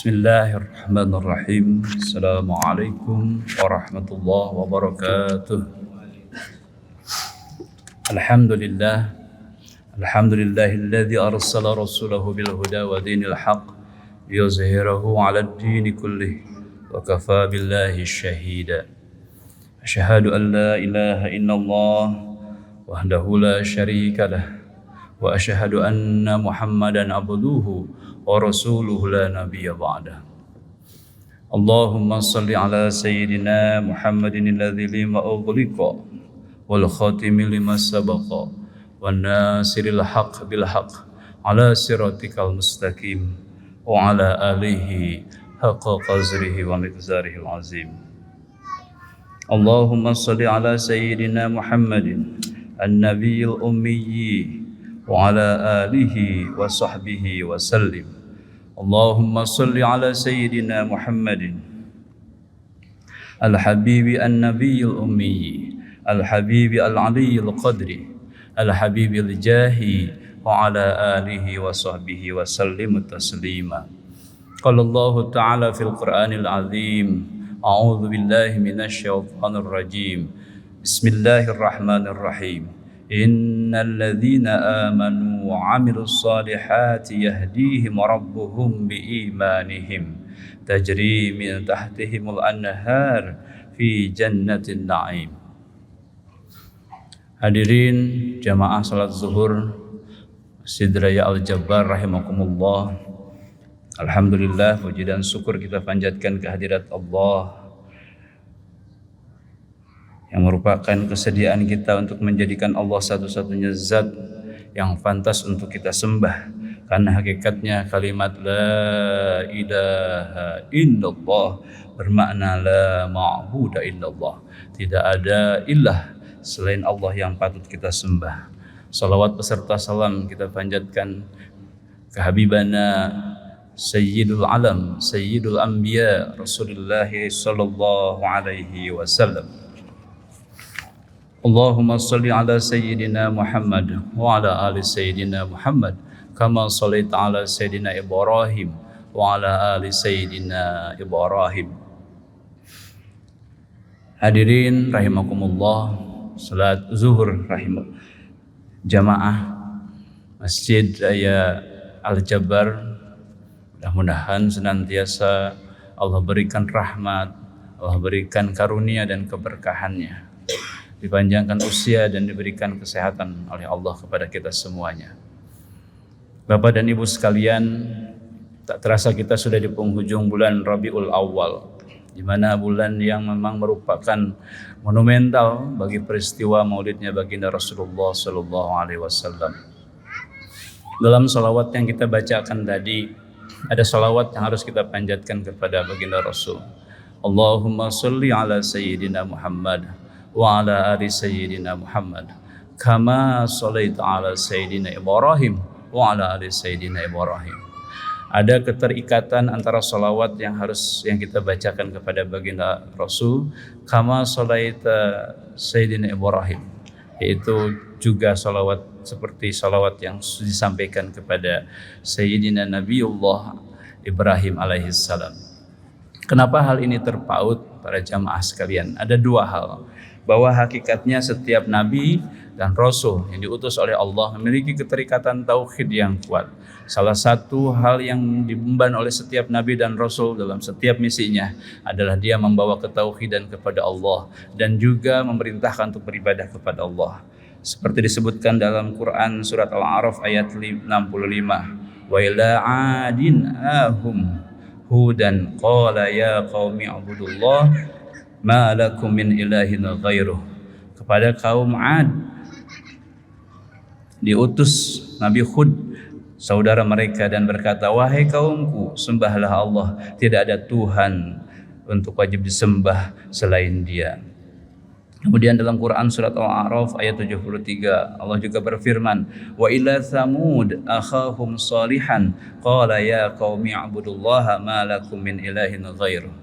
Bismillahirrahmanirrahim. Assalamualaikum warahmatullahi wabarakatuh. Alhamdulillah. Alhamdulillahilladzi arsala rasulahu bil huda wa dinil haqq liyuzhirahu 'alad dini kullih wa kafaa billahi shahida. Asyhadu an la ilaha illallah wahdahu la syarika lah wa asyhadu anna Muhammadan abduhu wa rasuluhu la nabiyya ba'dah. Allahumma salli ala sayyidina Muhammadin alladzi lima ughliqa wal khatimi lima sabaqa wan nasiril haqq bil haqq ala siratikal mustaqim wa ala alihi haqqa qadrihi wa miqdarihi azim. Allahumma salli ala sayyidina Muhammadin an-nabiyil ummiyyi wa ala alihi wa sahbihi wa sallim. Allahumma salli ala sayyidina Muhammadin al-habibi an-nabiyil ummiyyi al-habibi al-aliyyil qadri al-habibi al-jahi wa ala alihi wa sahbihi wa sallim taslima. Qala Allah ta'ala fil Qur'anil azim, a'udzu billahi minasy syaithanir rajim. Bismillahirrahmanirrahim. Innal ladzina amanu wa 'amilus solihati yahdihim rabbuhum biimanihim tajri min tahtihimul anhar fi jannatin na'im. Hadirin jamaah salat zuhur Masjid Raya Al-Jabbar rahimakumullah. Alhamdulillah, puji dan syukur kita panjatkan kehadirat Allah yang merupakan kesediaan kita untuk menjadikan Allah satu-satunya zat yang pantas untuk kita sembah, karena hakikatnya kalimat la ilaha illallah bermakna la ma'budu illallah, tidak ada ilah selain Allah yang patut kita sembah. Salawat beserta salam kita panjatkan ke habibana Sayyidul Alam, Sayyidul Anbiya, Rasulullah sallallahu alaihi wasallam. Allahumma salli ala Sayyidina Muhammad wa ala ali Sayyidina Muhammad kama sallaita ala Sayyidina Ibrahim wa ala ali Sayyidina Ibrahim. Hadirin rahimakumullah, salat zuhur jamaah Masjid Raya Al-Jabbar, mudah-mudahan senantiasa Allah berikan rahmat, Allah berikan karunia dan keberkahannya, dipanjangkan usia dan diberikan kesehatan oleh Allah kepada kita semuanya. Bapak dan Ibu sekalian, tak terasa kita sudah di penghujung bulan Rabiul Awal, di mana bulan yang memang merupakan monumental bagi peristiwa maulidnya baginda Rasulullah sallallahu alaihi wasallam. Dalam salawat yang kita bacakan tadi, ada salawat yang harus kita panjatkan kepada baginda Rasul. Allahumma sholli ala sayyidina Muhammad wa ala ali sayyidina Muhammad kama shallaita ala sayyidina Ibrahim wa ala ali sayyidina Ibrahim. Ada keterikatan antara salawat yang kita bacakan kepada baginda Rasul, kama shallaita sayyidina Ibrahim, yaitu juga salawat seperti salawat yang disampaikan kepada Sayyidina Nabiullah Ibrahim alaihissalam. Kenapa hal ini terpaut para jamaah sekalian? Ada dua hal, bahwa hakikatnya setiap nabi dan rasul yang diutus oleh Allah memiliki keterikatan tauhid yang kuat. Salah satu hal yang diemban oleh setiap nabi dan rasul dalam setiap misinya adalah dia membawa ketauhidan kepada Allah dan juga memerintahkan untuk beribadah kepada Allah. Seperti disebutkan dalam Quran surat Al-A'raf ayat 65, wa ila 'adin ahum hudan qala ya qaumi ibudullah ma lakum min ilahin ghairuh. Kepada kaum 'Ad diutus Nabi Hud, saudara mereka, dan berkata, wahai kaumku, sembahlah Allah, tidak ada Tuhan untuk wajib disembah selain Dia. Kemudian dalam Quran surat Al-A'raf ayat 73 Allah juga berfirman, wa ila thamud akhahum salihan qala ya qaumi ibudullaha ma lakum min ilahin ghairuh.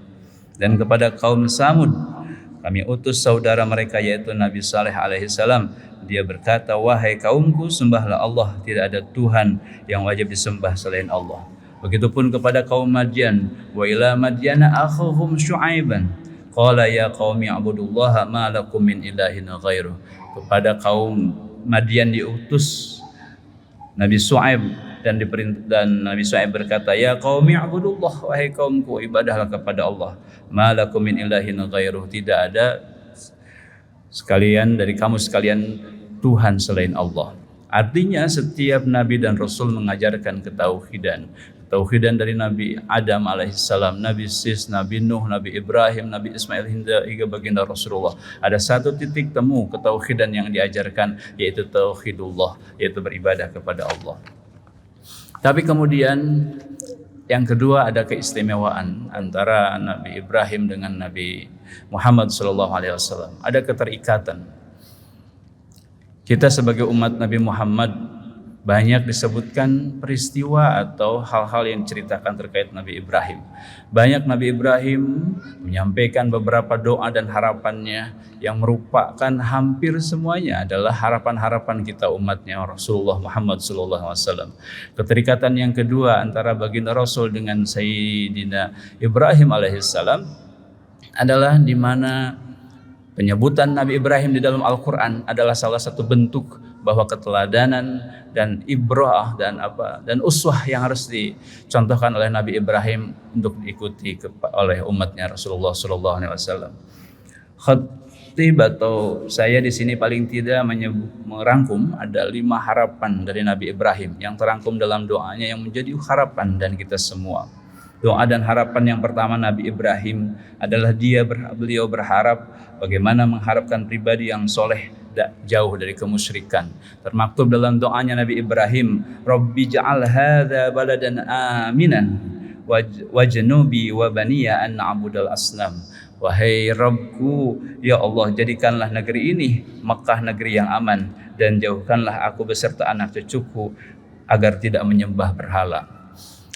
Dan kepada kaum Samud kami utus saudara mereka yaitu Nabi Saleh alaihissalam. Dia berkata, wahai kaumku, sembahlah Allah, tidak ada Tuhan yang wajib disembah selain Allah. Begitupun kepada kaum Madyan, wa ila madyana akhuhum Syu'aiban qala ya qaumi ibudullaha ma lakum min ilahin ghairuh. Kepada kaum Madyan diutus Nabi Syu'aib dan Nabi Syu'aib berkata, ya qaumi ibudullah, wahai kaumku ibadahlah kepada Allah, ma lakum min ilahin ghairuh, tidak ada sekalian dari kamu sekalian Tuhan selain Allah. Artinya setiap nabi dan rasul mengajarkan ketauhidan dari Nabi Adam alaihissalam, Nabi Sis, Nabi Nuh, Nabi Ibrahim, Nabi Ismail hingga baginda Rasulullah. Ada satu titik temu ketauhidan yang diajarkan, yaitu tauhidullah, yaitu beribadah kepada Allah. Tapi kemudian yang kedua ada keistimewaan antara Nabi Ibrahim dengan Nabi Muhammad SAW. Ada keterikatan. Kita sebagai umat Nabi Muhammad banyak disebutkan peristiwa atau hal-hal yang diceritakan terkait Nabi Ibrahim. Banyak Nabi Ibrahim menyampaikan beberapa doa dan harapannya yang merupakan hampir semuanya adalah harapan-harapan kita umatnya Rasulullah Muhammad SAW. Keterikatan yang kedua antara baginda Rasul dengan Sayyidina Ibrahim alaihissalam adalah di mana penyebutan Nabi Ibrahim di dalam Al-Quran adalah salah satu bentuk bahwa keteladanan dan ibrah dan uswah yang harus dicontohkan oleh Nabi Ibrahim untuk diikuti oleh umatnya Rasulullah SAW. Khatib atau saya di sini paling tidak merangkum ada 5 harapan dari Nabi Ibrahim yang terangkum dalam doanya yang menjadi harapan dan kita semua. Doa dan harapan yang pertama Nabi Ibrahim adalah beliau berharap bagaimana mengharapkan pribadi yang soleh jauh dari kemusyrikan. Termaktub dalam doanya Nabi Ibrahim, Rabbi ja'al hadza baladan aminan wajnubi wa baniya an na'budal asnam. Wahai Rabbku, ya Allah, jadikanlah negeri ini Makkah negeri yang aman dan jauhkanlah aku beserta anak cucuku agar tidak menyembah berhala.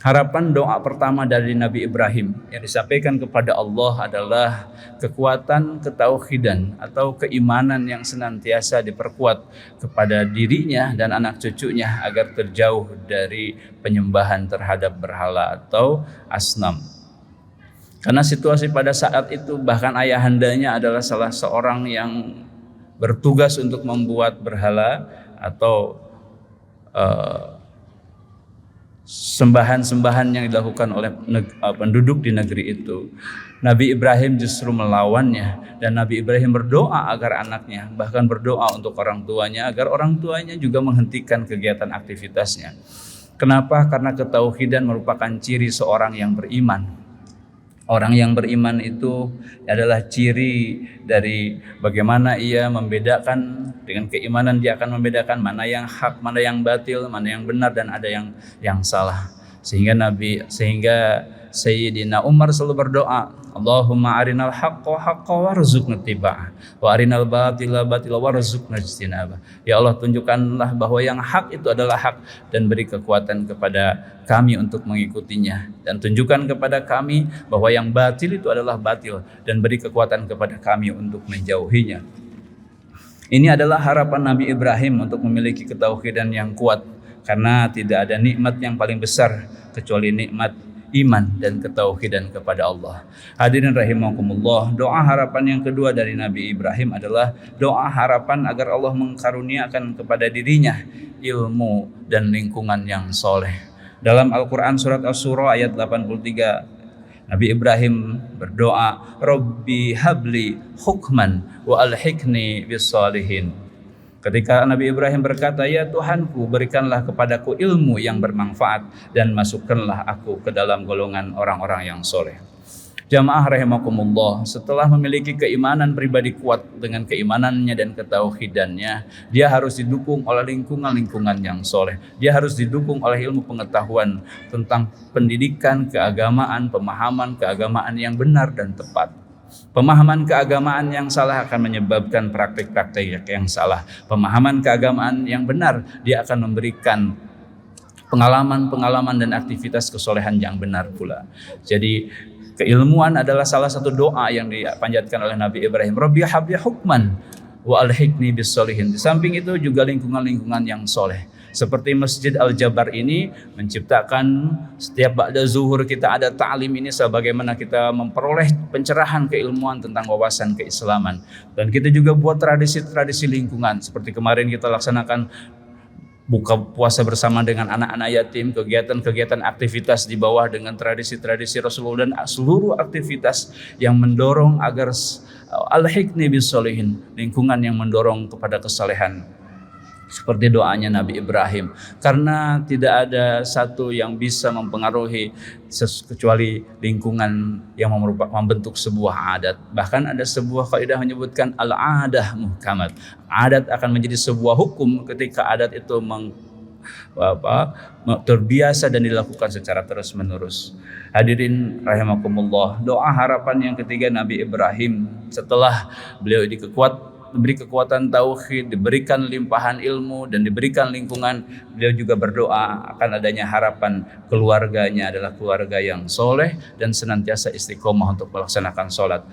Harapan doa pertama dari Nabi Ibrahim yang disampaikan kepada Allah adalah kekuatan ketauhidan atau keimanan yang senantiasa diperkuat kepada dirinya dan anak cucunya agar terjauh dari penyembahan terhadap berhala atau asnam. Karena situasi pada saat itu bahkan ayahandanya adalah salah seorang yang bertugas untuk membuat berhala atau sembahan-sembahan yang dilakukan oleh penduduk di negeri itu. Nabi Ibrahim justru melawannya dan Nabi Ibrahim berdoa agar anaknya, bahkan berdoa untuk orang tuanya agar orang tuanya juga menghentikan kegiatan aktivitasnya. Kenapa? Karena ketauhidan merupakan ciri seorang yang beriman. Orang yang beriman itu adalah ciri dari bagaimana ia membedakan, dengan keimanan dia akan membedakan mana yang hak, mana yang batil, mana yang benar dan ada yang salah. Sehingga Sayyidina Umar selalu berdoa, Allahumma arinal haqqa haqqa warzuqna ittiba'ah wa arinal batila batila warzuqna ijtinabah. Ya Allah, tunjukkanlah bahwa yang hak itu adalah hak dan beri kekuatan kepada kami untuk mengikutinya, dan tunjukkan kepada kami bahwa yang batil itu adalah batil dan beri kekuatan kepada kami untuk menjauhinya. Ini adalah harapan Nabi Ibrahim untuk memiliki ketauhidan yang kuat, karena tidak ada nikmat yang paling besar kecuali nikmat iman dan ketauhidan kepada Allah. Hadirin rahimakumullah, doa harapan yang kedua dari Nabi Ibrahim adalah doa harapan agar Allah mengkaruniakan kepada dirinya ilmu dan lingkungan yang soleh. Dalam Al-Quran surat Asy-Syura ayat 83, Nabi Ibrahim berdoa, Rabbi habli hukman wa alhiqni bis-shalihin. Ketika Nabi Ibrahim berkata, ya Tuhanku, berikanlah kepadaku ilmu yang bermanfaat dan masukkanlah aku ke dalam golongan orang-orang yang soleh. Jamaah rahimakumullah, setelah memiliki keimanan pribadi kuat dengan keimanannya dan ketauhidannya, dia harus didukung oleh lingkungan-lingkungan yang soleh. Dia harus didukung oleh ilmu pengetahuan tentang pendidikan, keagamaan, pemahaman keagamaan yang benar dan tepat. Pemahaman keagamaan yang salah akan menyebabkan praktik-praktik yang salah. Pemahaman keagamaan yang benar, dia akan memberikan pengalaman-pengalaman dan aktivitas kesolehan yang benar pula. Jadi keilmuan adalah salah satu doa yang dipanjatkan oleh Nabi Ibrahim. Rabbi habli hukman wa alhiqni bis-sholihin. Di samping itu juga lingkungan-lingkungan yang soleh. Seperti Masjid Al-Jabar ini menciptakan setiap ba'da zuhur kita ada ta'lim ini sebagaimana kita memperoleh pencerahan keilmuan tentang wawasan keislaman. Dan kita juga buat tradisi-tradisi lingkungan. Seperti kemarin kita laksanakan buka puasa bersama dengan anak-anak yatim, kegiatan-kegiatan aktivitas di bawah dengan tradisi-tradisi Rasulullah dan seluruh aktivitas yang mendorong agar al-hikni bis-solihin, lingkungan yang mendorong kepada kesalehan. Seperti doanya Nabi Ibrahim, karena tidak ada satu yang bisa mempengaruhi kecuali lingkungan yang membentuk sebuah adat. Bahkan ada sebuah kaidah menyebutkan al-adah muhkamat. Adat akan menjadi sebuah hukum ketika adat itu terbiasa dan dilakukan secara terus menerus. Hadirin rahimakumullah, doa harapan yang ketiga Nabi Ibrahim setelah beliau diberi kekuatan tauhid, diberikan limpahan ilmu dan diberikan lingkungan, beliau juga berdoa akan adanya harapan keluarganya adalah keluarga yang soleh dan senantiasa istiqomah untuk melaksanakan sholat.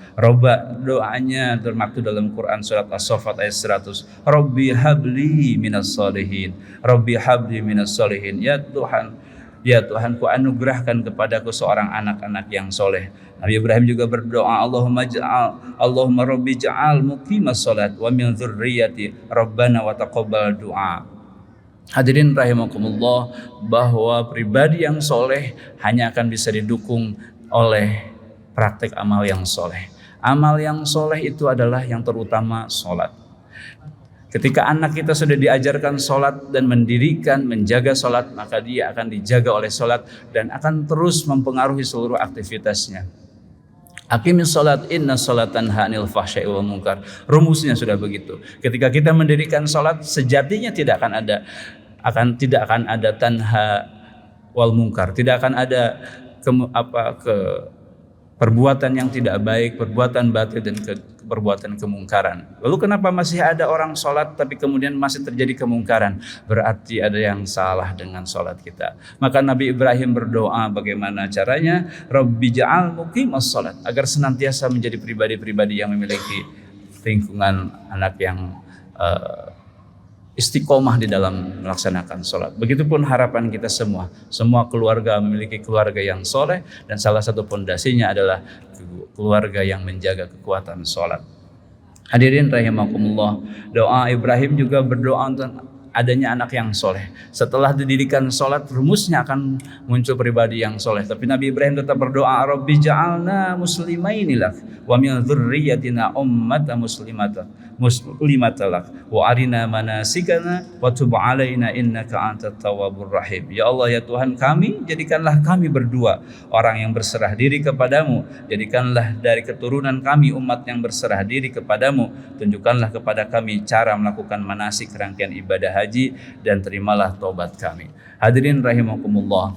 Doanya termaktub dalam Quran surat As-Saffat ayat 100. Rabbi habli minas solihin, Rabbi habli minas solihin. Ya Tuhanku, anugerahkan kepadaku seorang anak-anak yang soleh. Nabi Ibrahim juga berdoa, Allahumma Rabbi ja'al muqimas salat wa min dzurriyyati Rabbana wa taqabbal du'a. Hadirin rahimakumullah, bahwa pribadi yang soleh hanya akan bisa didukung oleh praktek amal yang soleh. Amal yang soleh itu adalah yang terutama solat. Ketika anak kita sudah diajarkan sholat dan mendirikan, menjaga sholat, maka dia akan dijaga oleh sholat dan akan terus mempengaruhi seluruh aktivitasnya. Aqimis sholat, inna sholatan tanha 'anil fahsya'i wal munkar. Rumusnya sudah begitu. Ketika kita mendirikan sholat, sejatinya tidak akan ada tanha wal munkar, tidak akan ada perbuatan yang tidak baik, perbuatan batil dan perbuatan kemungkaran. Lalu kenapa masih ada orang sholat tapi kemudian masih terjadi kemungkaran? Berarti ada yang salah dengan sholat kita. Maka Nabi Ibrahim berdoa bagaimana caranya? Rabbi ja'al muqimas sholat, agar senantiasa menjadi pribadi-pribadi yang memiliki lingkungan anak yang istiqomah di dalam melaksanakan sholat. Begitupun harapan kita semua keluarga memiliki keluarga yang soleh dan salah satu pondasinya adalah keluarga yang menjaga kekuatan sholat. Hadirin rahimakumullah, doa Ibrahim juga berdoa untuk adanya anak yang soleh. Setelah didirikan sholat, rumusnya akan muncul pribadi yang soleh. Tapi Nabi Ibrahim tetap berdoa, Rabbi ja'alna muslimaini lak wa min dzurriyyatina ummatan muslimatan lak wa arina manasikana wa tub alaina innaka antat tawwabur rahim. Ya Allah, ya Tuhan kami, jadikanlah kami berdua orang yang berserah diri kepadamu, jadikanlah dari keturunan kami umat yang berserah diri kepadamu, tunjukkanlah kepada kami cara melakukan manasik rangkaian ibadah haji dan terimalah taubat kami. Hadirin rahimakumullah,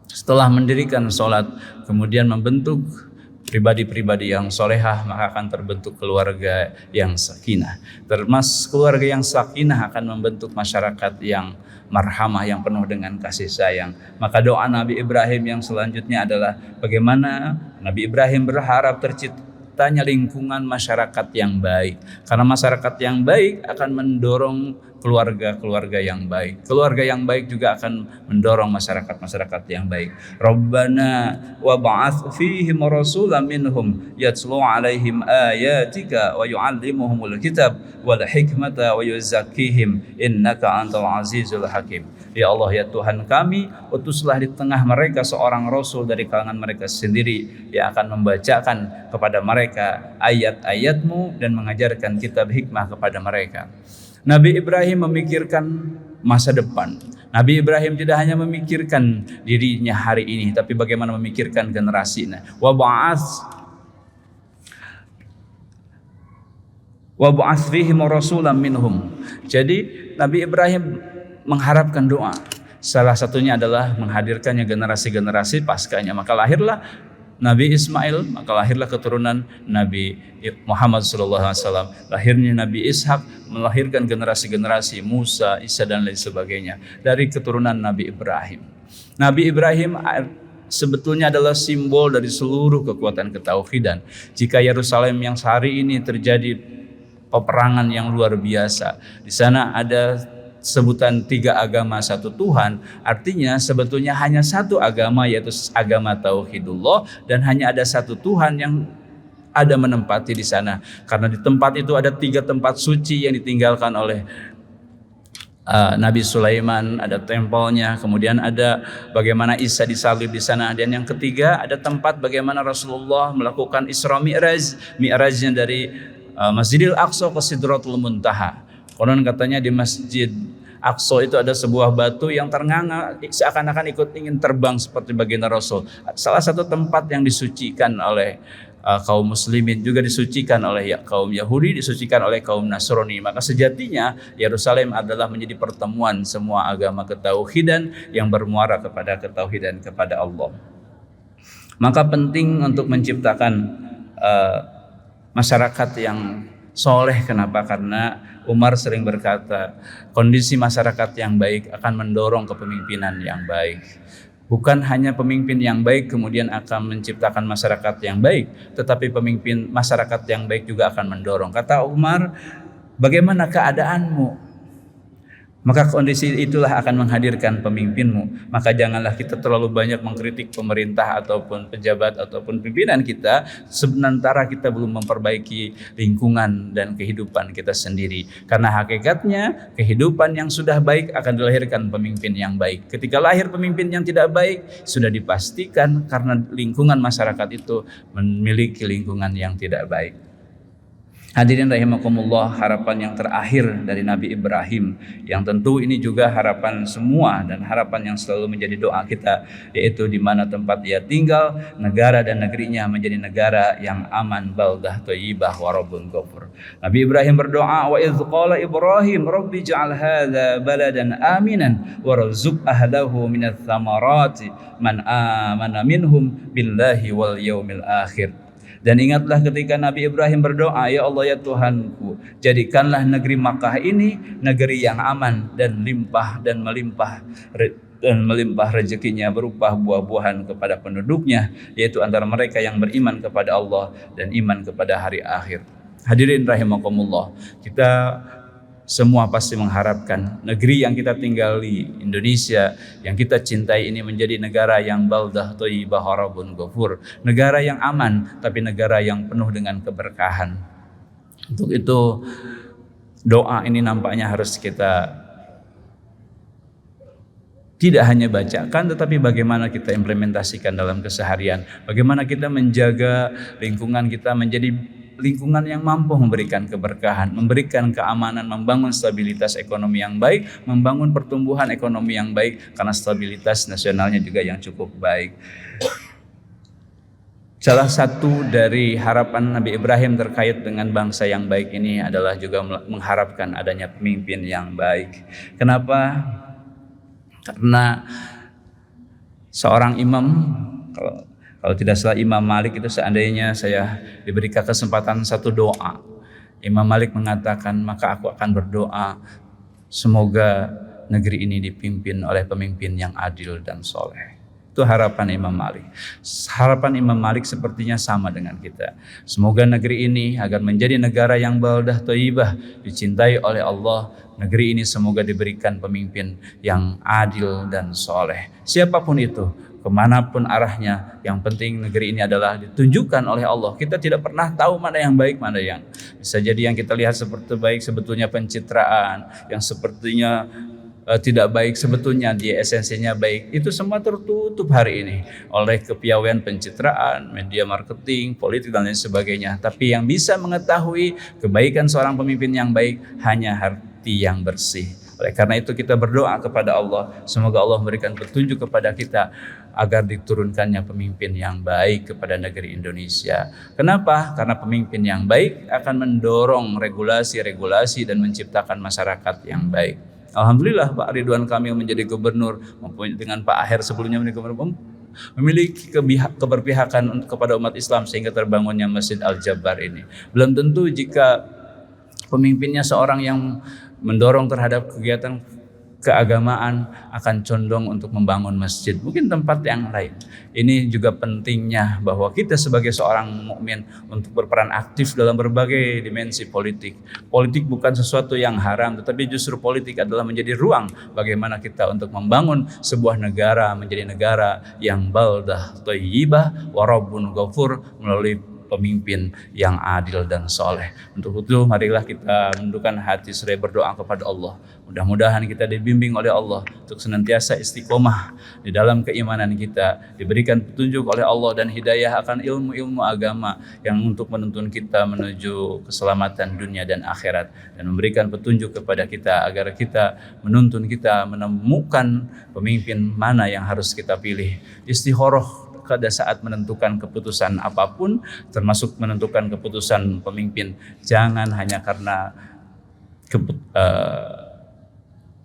setelah mendirikan sholat kemudian membentuk pribadi-pribadi yang solehah, maka akan terbentuk keluarga yang sakinah. Termasuk keluarga yang sakinah akan membentuk masyarakat yang marhamah, yang penuh dengan kasih sayang. Maka doa Nabi Ibrahim yang selanjutnya adalah bagaimana Nabi Ibrahim berharap terciptanya lingkungan masyarakat yang baik. Karena masyarakat yang baik akan mendorong keluarga-keluarga yang baik. Keluarga yang baik juga akan mendorong masyarakat-masyarakat yang baik. Rabbana wa ba'ath fihim rasulan minhum yatlu 'alaihim ayatika wa yu'allimuhumul kitab wal hikmata wa yuzakkihim innaka antal azizul hakim. Ya Allah, ya Tuhan kami, utuslah di tengah mereka seorang rasul dari kalangan mereka sendiri yang akan membacakan kepada mereka ayat-ayat-Mu dan mengajarkan kitab hikmah kepada mereka. Nabi Ibrahim memikirkan masa depan. Nabi Ibrahim tidak hanya memikirkan dirinya hari ini, tapi bagaimana memikirkan generasinya. Wa ba'ats fihim rasulan minhum. Jadi Nabi Ibrahim mengharapkan doa. Salah satunya adalah menghadirkannya generasi-generasi paskanya. Maka lahirlah Nabi Ismail, maka lahirlah keturunan Nabi Muhammad SAW. Lahirnya Nabi Ishak melahirkan generasi-generasi Musa, Isa dan lain sebagainya dari keturunan Nabi Ibrahim. Nabi Ibrahim sebetulnya adalah simbol dari seluruh kekuatan ketauhidan. Jika Yerusalem yang sehari ini terjadi peperangan yang luar biasa, di sana ada sebutan 3 agama satu Tuhan, artinya sebetulnya hanya satu agama, yaitu agama tauhidullah, dan hanya ada satu Tuhan yang ada menempati di sana. Karena di tempat itu ada 3 tempat suci yang ditinggalkan oleh Nabi Sulaiman, ada tempelnya, kemudian ada bagaimana Isa disalib di sana, dan yang ketiga ada tempat bagaimana Rasulullah melakukan Isra Mi'rajnya dari Masjidil Aqsa ke Sidratul Muntaha. Konon katanya di Masjid Aqsa itu ada sebuah batu yang ternganga seakan-akan ikut ingin terbang seperti baginda Rasul. Salah satu tempat yang disucikan oleh kaum muslimin, juga disucikan oleh kaum Yahudi, disucikan oleh kaum Nasrani. Maka sejatinya Yerusalem adalah menjadi pertemuan semua agama ketauhidan yang bermuara kepada ketauhidan kepada Allah. Maka penting untuk menciptakan masyarakat yang soleh. Kenapa? Karena Umar sering berkata, kondisi masyarakat yang baik akan mendorong kepemimpinan yang baik. Bukan hanya pemimpin yang baik kemudian akan menciptakan masyarakat yang baik, tetapi pemimpin masyarakat yang baik juga akan mendorong. Kata Umar, bagaimana keadaanmu? Maka kondisi itulah akan menghadirkan pemimpinmu. Maka janganlah kita terlalu banyak mengkritik pemerintah ataupun pejabat ataupun pimpinan kita, sementara kita belum memperbaiki lingkungan dan kehidupan kita sendiri. Karena hakikatnya kehidupan yang sudah baik akan dilahirkan pemimpin yang baik. Ketika lahir pemimpin yang tidak baik, sudah dipastikan karena lingkungan masyarakat itu memiliki lingkungan yang tidak baik. Hadirin rahimakumullah, harapan yang terakhir dari Nabi Ibrahim, yang tentu ini juga harapan semua dan harapan yang selalu menjadi doa kita, yaitu di mana tempat dia tinggal, negara dan negerinya menjadi negara yang aman, baldah thayyibah wa rabbun ghafur. Nabi Ibrahim berdoa, wa idz qala Ibrahim rabbi ij'al hadza baladan aminan warzuq ahlahu minats tsamarati man amana minhum billahi wal yaumil akhir. Dan ingatlah ketika Nabi Ibrahim berdoa, ya Allah ya Tuhanku, jadikanlah negeri Makkah ini negeri yang aman dan melimpah rezekinya berupa buah-buahan kepada penduduknya, yaitu antara mereka yang beriman kepada Allah dan iman kepada hari akhir. Hadirin rahimakumullah, kita semua pasti mengharapkan negeri yang kita tinggali, Indonesia yang kita cintai ini menjadi negara yang baldah thayyibah wa rabbun ghafur, negara yang aman tapi negara yang penuh dengan keberkahan. Untuk itu doa ini nampaknya harus kita tidak hanya bacakan, tetapi bagaimana kita implementasikan dalam keseharian, bagaimana kita menjaga lingkungan kita menjadi lingkungan yang mampu memberikan keberkahan, memberikan keamanan, membangun stabilitas ekonomi yang baik, membangun pertumbuhan ekonomi yang baik, karena stabilitas nasionalnya juga yang cukup baik. Salah satu dari harapan Nabi Ibrahim terkait dengan bangsa yang baik ini adalah juga mengharapkan adanya pemimpin yang baik. Kenapa? Karena seorang imam, kalau tidak salah Imam Malik itu, seandainya saya diberikan kesempatan satu doa, Imam Malik mengatakan, maka aku akan berdoa semoga negeri ini dipimpin oleh pemimpin yang adil dan soleh. Itu harapan Imam Malik. Harapan Imam Malik sepertinya sama dengan kita. Semoga negeri ini agar menjadi negara yang baldah thayyibah, dicintai oleh Allah. Negeri ini semoga diberikan pemimpin yang adil dan soleh. Siapapun itu, kemanapun arahnya, yang penting negeri ini adalah ditunjukkan oleh Allah. Kita tidak pernah tahu mana yang baik, mana yang bisa jadi yang kita lihat seperti baik sebetulnya pencitraan, yang sepertinya tidak baik sebetulnya dia esensinya baik. Itu semua tertutup hari ini oleh kepiawaian pencitraan, media marketing, politik dan lain sebagainya. Tapi yang bisa mengetahui kebaikan seorang pemimpin yang baik hanya hati yang bersih. Oleh karena itu kita berdoa kepada Allah, semoga Allah memberikan petunjuk kepada kita agar diturunkannya pemimpin yang baik kepada negeri Indonesia. Kenapa? Karena pemimpin yang baik akan mendorong regulasi-regulasi dan menciptakan masyarakat yang baik. Alhamdulillah Pak Ridwan Kamil menjadi gubernur, dengan Pak Aher sebelumnya menjadi gubernur, memiliki keberpihakan kepada umat Islam sehingga terbangunnya Masjid Al-Jabbar ini. Belum tentu jika pemimpinnya seorang yang mendorong terhadap kegiatan keagamaan akan condong untuk membangun masjid, mungkin tempat yang lain. Ini juga pentingnya bahwa kita sebagai seorang mukmin untuk berperan aktif dalam berbagai dimensi politik. Politik bukan sesuatu yang haram, tetapi justru politik adalah menjadi ruang bagaimana kita untuk membangun sebuah negara menjadi negara yang baldah thayyibah wa rabbun ghafur melalui pemimpin yang adil dan soleh. Untuk itu marilah kita menundukkan hati seraya berdoa kepada Allah. Mudah-mudahan kita dibimbing oleh Allah untuk senantiasa istiqomah di dalam keimanan kita, diberikan petunjuk oleh Allah dan hidayah akan ilmu-ilmu agama yang untuk menuntun kita menuju keselamatan dunia dan akhirat, dan memberikan petunjuk kepada kita agar kita menuntun kita menemukan pemimpin mana yang harus kita pilih. Istikharah pada saat menentukan keputusan apapun, termasuk menentukan keputusan pemimpin, jangan hanya karena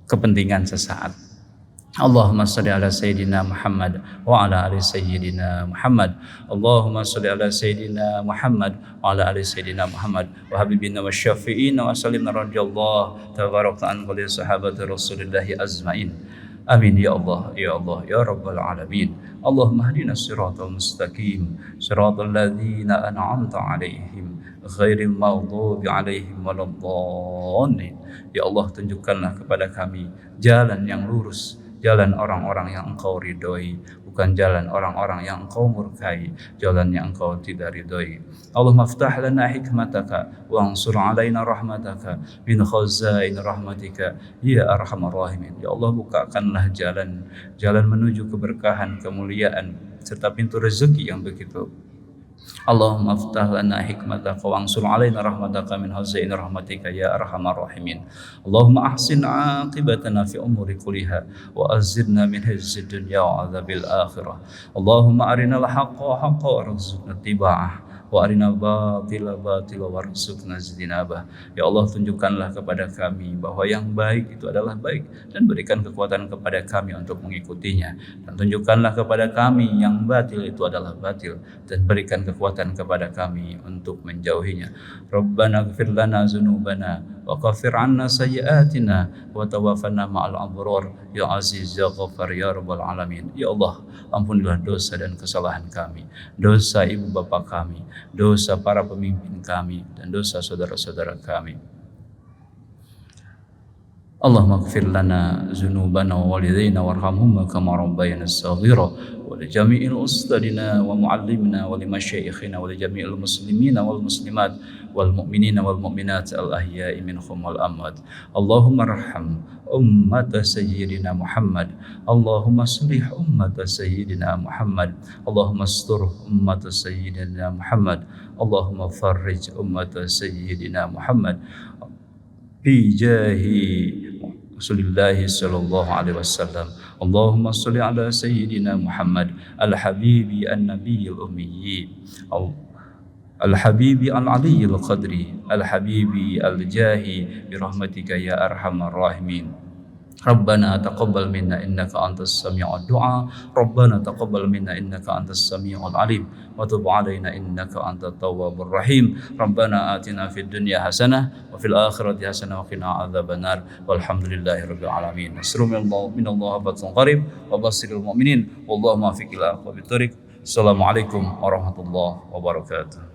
kepentingan sesaat. Allahumma sholli ala sayyidina Muhammad wa ala ali sayyidina Muhammad. Allahumma sholli ala sayyidina Muhammad wa ala ali sayyidina Muhammad wa habibina wa syafi'ina wa sallimna radhiyallahu tabaraka an qali sahabati Rasulillahi azmain. Amin ya Allah ya Allah ya Rabbal alamin. Allahumma hdina siratal mustaqim siratal ladzina an'amta 'alaihim ghairil maghdubi 'alaihim waladdallin. Ya Allah, tunjukkanlah kepada kami jalan yang lurus, jalan orang-orang yang Engkau ridhoi, bukan jalan orang-orang yang Engkau murkai, jalan yang Engkau tidak ridhoi. Allahumma aftah lana hikmataka wa ansur alaina rahmataka min khazain rahmatika ya arhamar rahimin. Ya Allah, bukakanlah jalan menuju keberkahan, kemuliaan serta pintu rezeki yang begitu. Allahumma aftah lana hikmataka wa ansur alaina rahmataka min khazain rahmatika ya arhamar rahimin. Allahumma ahsin aqibatana fi umuri kulliha wa azidna min hizzid dunya wa adzabil akhirah. Allahumma arinal haqqa haqqa warzuqna ittiba'ah wa arina batila batila warzuqna ijtinabah. Ya Allah, tunjukkanlah kepada kami bahwa yang baik itu adalah baik dan berikan kekuatan kepada kami untuk mengikutinya, dan tunjukkanlah kepada kami yang batil itu adalah batil dan berikan kekuatan kepada kami untuk menjauhinya. Rabbana ighfir lana dzunubana wa kaffir 'anna sayyi'atina wa tawaffana ma'al abrar ya aziz ya ghaffar ya rabbal alamin. Ya Allah, ampunilah dosa dan kesalahan kami, dosa ibu bapa kami, dosa para pemimpin kami, dan dosa saudara-saudara kami. Allahumma ighfir lana dzunubana wa walidayna warhamhuma kama rabbayana shaghira wa li jami'il ustadina wa muallimina wa li masyaikhina wa li jami'il muslimina wal muslimat wal mu'minina wal mu'minat al ahya'i minhum wal amwat. Allahumma arham ummata sayyidina Muhammad. Allahumma aslih ummata sayyidina Muhammad. Allahumma astur ummata sayyidina Muhammad. Allahumma farrij ummata sayyidina Muhammad bi jahi Rasulullah sallallahu alaihi wasallam. Allahumma sholli ala sayyidina Muhammad al-habibi an-nabiyil ummi al-habibi al-aliyyil qadri al-habibi al-jahi bi rahmatika ya arhamar rahimin. Rabbana taqabbal minna innaka antas sami'ud du'a. Rabbana taqabbal minna innaka antas sami'ul alim wa tub 'alaina innaka antat tawwabur rahim. Rabbana atina fid dunya hasanah wa fil akhirati hasanah wa qina adzabannar. Walhamdulillahi rabbil alamin. Nasrun minallahi wa fathun qarib wa basyiril mu'minin wallahu muwaffiq ila aqwamit thoriq. Assalamualaikum warahmatullahi wabarakatuh.